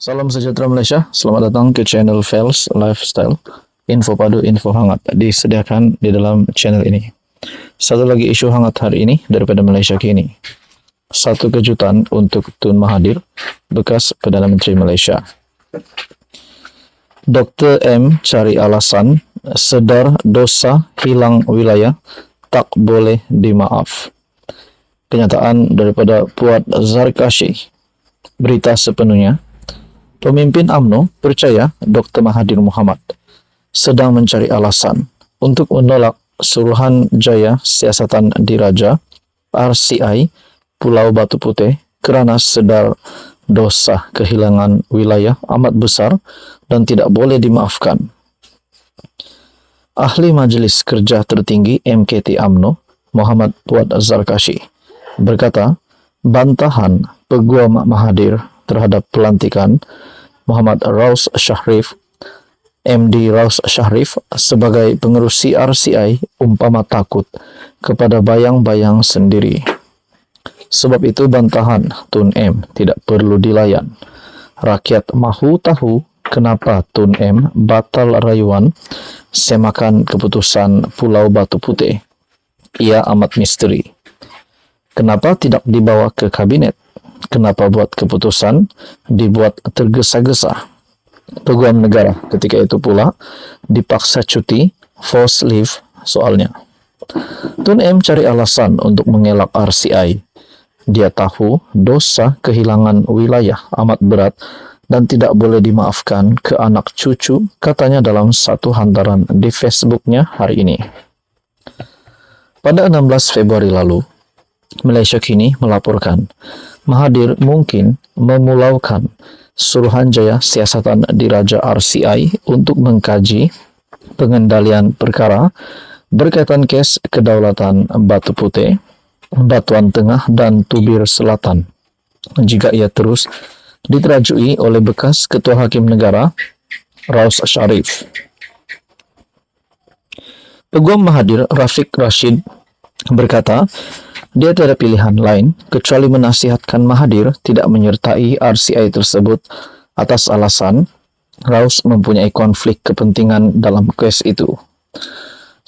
Salam sejahtera Malaysia, selamat datang ke channel Fels Lifestyle. Info padu, info hangat disediakan di dalam channel ini. Satu lagi isu hangat hari ini daripada Malaysia kini. Satu kejutan untuk Tun Mahathir, bekas Perdana Menteri Malaysia. Dr. M cari alasan, sedar dosa hilang wilayah, tak boleh dimaaf. Kenyataan daripada Puat Zarkashi. Berita sepenuhnya. Pemimpin UMNO percaya Dr. Mahathir Mohamad sedang mencari alasan untuk menolak Suruhanjaya Siasatan Diraja RCI Pulau Batu Putih kerana sedar dosa kehilangan wilayah amat besar dan tidak boleh dimaafkan. Ahli Majlis Kerja Tertinggi MKT UMNO Muhammad Puat Zarkashi berkata, bantahan Peguam Mahathir terhadap pelantikan Muhammad Raus Sharif, MD Raus Sharif sebagai pengerusi RCI umpama takut kepada bayang-bayang sendiri. Sebab itu bantahan Tun M tidak perlu dilayan. Rakyat mahu tahu kenapa Tun M batal rayuan semakan keputusan Pulau Batu Putih. Ia amat misteri. Kenapa tidak dibawa ke kabinet? Kenapa buat keputusan dibuat tergesa-gesa? Peguam negara ketika itu pula dipaksa cuti, forced leave soalnya. Tun M cari alasan untuk mengelak RCI. Dia tahu dosa kehilangan wilayah amat berat dan tidak boleh dimaafkan ke anak cucu, katanya dalam satu hantaran di Facebooknya hari ini. Pada 16 Februari lalu, Malaysia kini melaporkan Mahathir mungkin memulaukan Suruhanjaya Siasatan Diraja RCI untuk mengkaji pengendalian perkara berkaitan kes kedaulatan Batu Putih, Batuan Tengah dan Tubir Selatan jika ia terus diterajui oleh bekas Ketua Hakim Negara Raus Sharif. Peguam Mahathir Rafiq Rashid berkata, dia tiada pilihan lain kecuali menasihatkan Mahathir tidak menyertai RCI tersebut atas alasan Raus mempunyai konflik kepentingan dalam kes itu.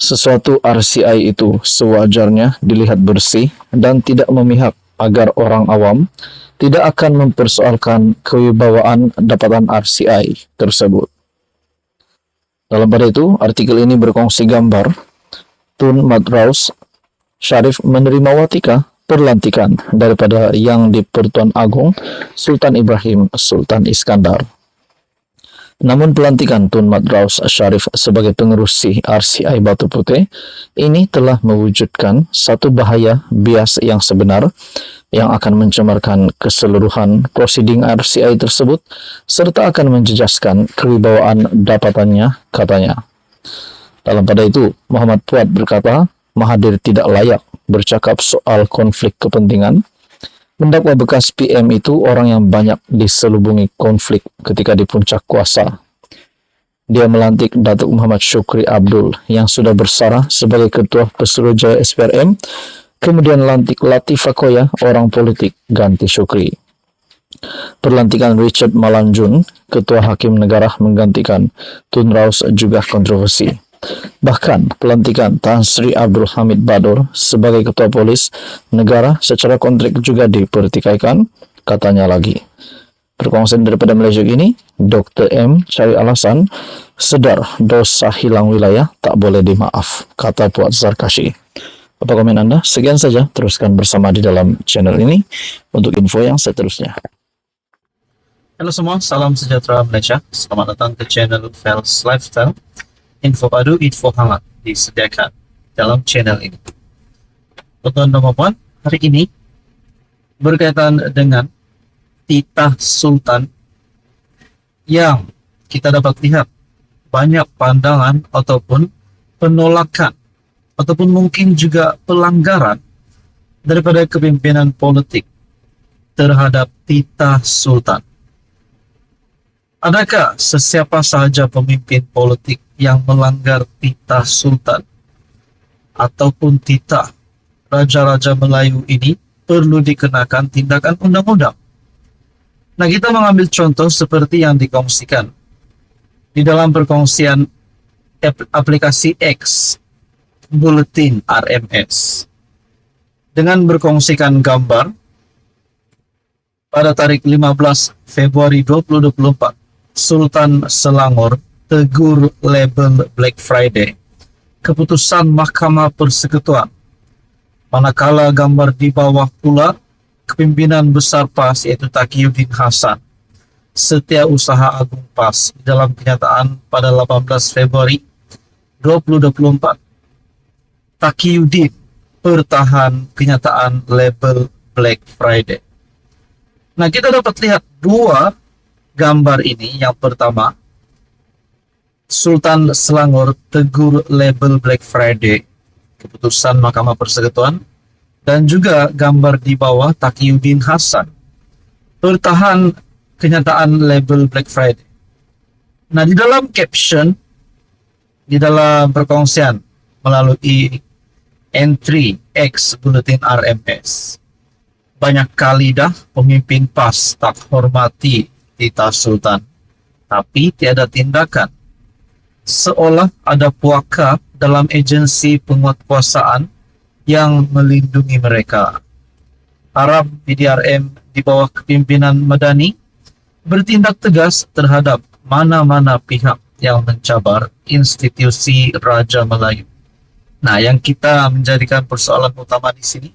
Sesuatu RCI itu sewajarnya dilihat bersih dan tidak memihak agar orang awam tidak akan mempersoalkan kewibawaan dapatan RCI tersebut. Dalam pada itu, artikel ini berkongsi gambar Tun Mat Raus Sharif menerima watika perlantikan daripada Yang di-Pertuan Agong Sultan Ibrahim Sultan Iskandar. Namun pelantikan Tun Mat Raus Sharif sebagai pengerusi RCI Batu Putih ini telah mewujudkan satu bahaya bias yang sebenar yang akan mencemarkan keseluruhan prosiding RCI tersebut serta akan menjejaskan kewibawaan dapatannya, katanya. Dalam pada itu, Muhammad Puat berkata, Mahathir tidak layak bercakap soal konflik kepentingan. Mendakwa bekas PM itu orang yang banyak diselubungi konflik ketika di puncak kuasa. Dia melantik Datuk Muhammad Syukri Abdul yang sudah bersarah sebagai Ketua Pesuruhjaya SPRM, kemudian lantik Latifah Koya, orang politik, ganti Syukri. Perlantikan Richard Malanjun, Ketua Hakim Negara menggantikan Tun Raus juga kontroversi. Bahkan pelantikan Tan Sri Abdul Hamid Badur sebagai Ketua Polis Negara secara kontrak juga dipertikaikan, katanya lagi. Perkongsian daripada Malaysia ini, Dr. M cari alasan, sedar dosa hilang wilayah tak boleh dimaaf, kata Puat Zarkashi. Apa komen Anda? Sekian saja, teruskan bersama di dalam channel ini untuk info yang seterusnya. Halo semua, salam sejahtera Malaysia. Selamat datang ke channel Fels Lifestyle. Info padu, info hangat disediakan dalam channel ini. Tuan-tuan dan puan, hari ini berkaitan dengan titah Sultan yang kita dapat lihat banyak pandangan ataupun penolakan ataupun mungkin juga pelanggaran daripada kepimpinan politik terhadap titah Sultan. Adakah sesiapa sahaja pemimpin politik yang melanggar titah Sultan ataupun titah Raja-Raja Melayu ini perlu dikenakan tindakan undang-undang? Nah, kita mengambil contoh seperti yang dikongsikan di dalam perkongsian aplikasi X, Buletin RMS. Dengan berkongsikan gambar pada tarik 15 Februari 2024, Sultan Selangor tegur label Black Friday. Keputusan Mahkamah Persekutuan. Manakala gambar di bawah pula kepimpinan besar PAS yaitu Taqiyuddin Hasan, Setiausaha Agung PAS, dalam kenyataan pada 18 Februari 2024. Taqiyuddin pertahan kenyataan label Black Friday. Nah, kita dapat lihat dua gambar ini. Yang pertama, Sultan Selangor tegur label Black Friday, keputusan Mahkamah Persekutuan, dan juga gambar di bawah Taqiyuddin Hasan bertahan kenyataan label Black Friday. Nah, di dalam caption, di dalam perkongsian melalui entry X Buletin RMS, banyak kali dah pemimpin PAS tak hormati titah Sultan, tapi tiada tindakan. Seolah ada puaka dalam agensi penguatkuasaan yang melindungi mereka. Harap PDRM di bawah kepimpinan Madani bertindak tegas terhadap mana-mana pihak yang mencabar institusi Raja Melayu. Nah, yang kita menjadikan persoalan utama di sini,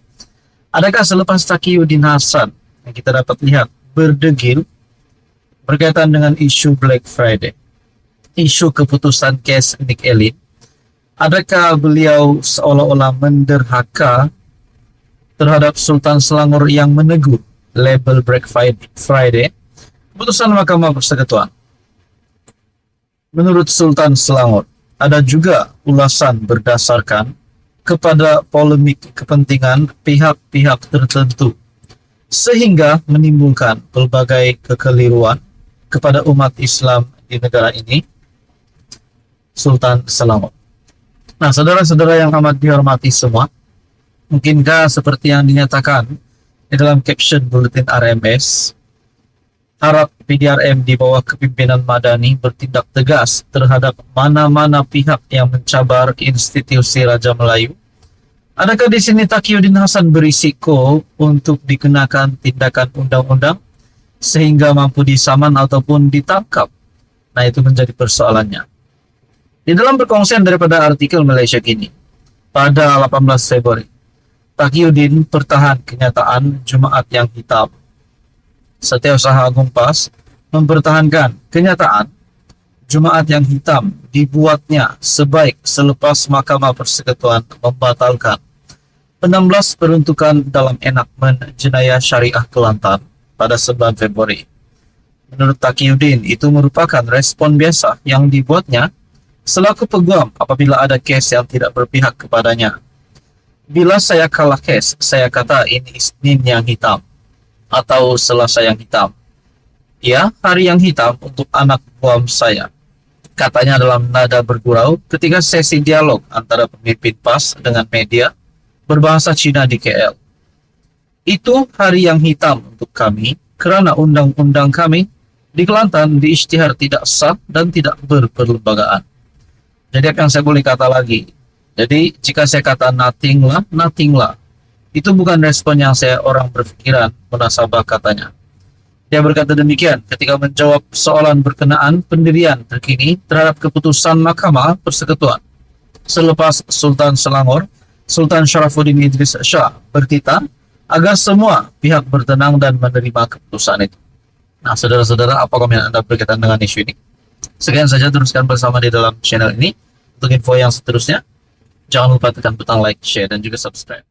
adakah selepas Taqiyuddin Hasan yang kita dapat lihat berdegil berkaitan dengan isu Black Friday, isu keputusan kes Nick Elin, adakah beliau seolah-olah menderhaka terhadap Sultan Selangor yang menegur label Black Friday, keputusan Mahkamah Persekutuan? Menurut Sultan Selangor, ada juga ulasan berdasarkan kepada polemik kepentingan pihak-pihak tertentu, sehingga menimbulkan pelbagai kekeliruan kepada umat Islam di negara ini. Sultan Selangor. Nah, saudara-saudara yang amat dihormati semua, mungkinkah seperti yang dinyatakan di dalam caption Buletin RMS, harap PDRM di bawah kepimpinan Madani bertindak tegas terhadap mana-mana pihak yang mencabar institusi Raja Melayu? Adakah di sini Taqiyuddin Hasan berisiko untuk dikenakan tindakan undang-undang sehingga mampu disaman ataupun ditangkap? Nah, itu menjadi persoalannya. Di dalam perkongsian daripada artikel Malaysia Kini pada 18 Februari, Taqiyuddin pertahan kenyataan Jumaat yang hitam. Setiausaha Agung PAS mempertahankan kenyataan Jumaat yang hitam dibuatnya sebaik selepas Mahkamah Persekutuan membatalkan 16 peruntukan dalam enakmen jenayah syariah Kelantan pada 9 Februari. Menurut Taqiyuddin, itu merupakan respon biasa yang dibuatnya selaku peguam apabila ada kes yang tidak berpihak kepadanya. Bila saya kalah kes, saya kata ini Isnin yang hitam atau Selasa yang hitam. Ya, hari yang hitam untuk anak buam saya, katanya dalam nada bergurau ketika sesi dialog antara pemimpin PAS dengan media berbahasa Cina di KL. Itu hari yang hitam untuk kami kerana undang-undang kami di Kelantan diisytihar tidak sah dan tidak berperlembagaan. Jadi apa yang saya boleh kata lagi? Jadi jika saya kata nothing lah, itu bukan respon yang saya orang berfikiran munasabah katanya. Dia berkata demikian ketika menjawab soalan berkenaan pendirian terkini terhadap keputusan Mahkamah Persekutuan selepas Sultan Selangor, Sultan Sharafuddin Idris Shah bertitah agar semua pihak bertenang dan menerima keputusan itu. Nah, saudara-saudara, apa komen Anda berkaitan dengan isu ini? Sekian saja, teruskan bersama di dalam channel ini. Untuk info yang seterusnya, jangan lupa tekan butang like, share, dan juga subscribe.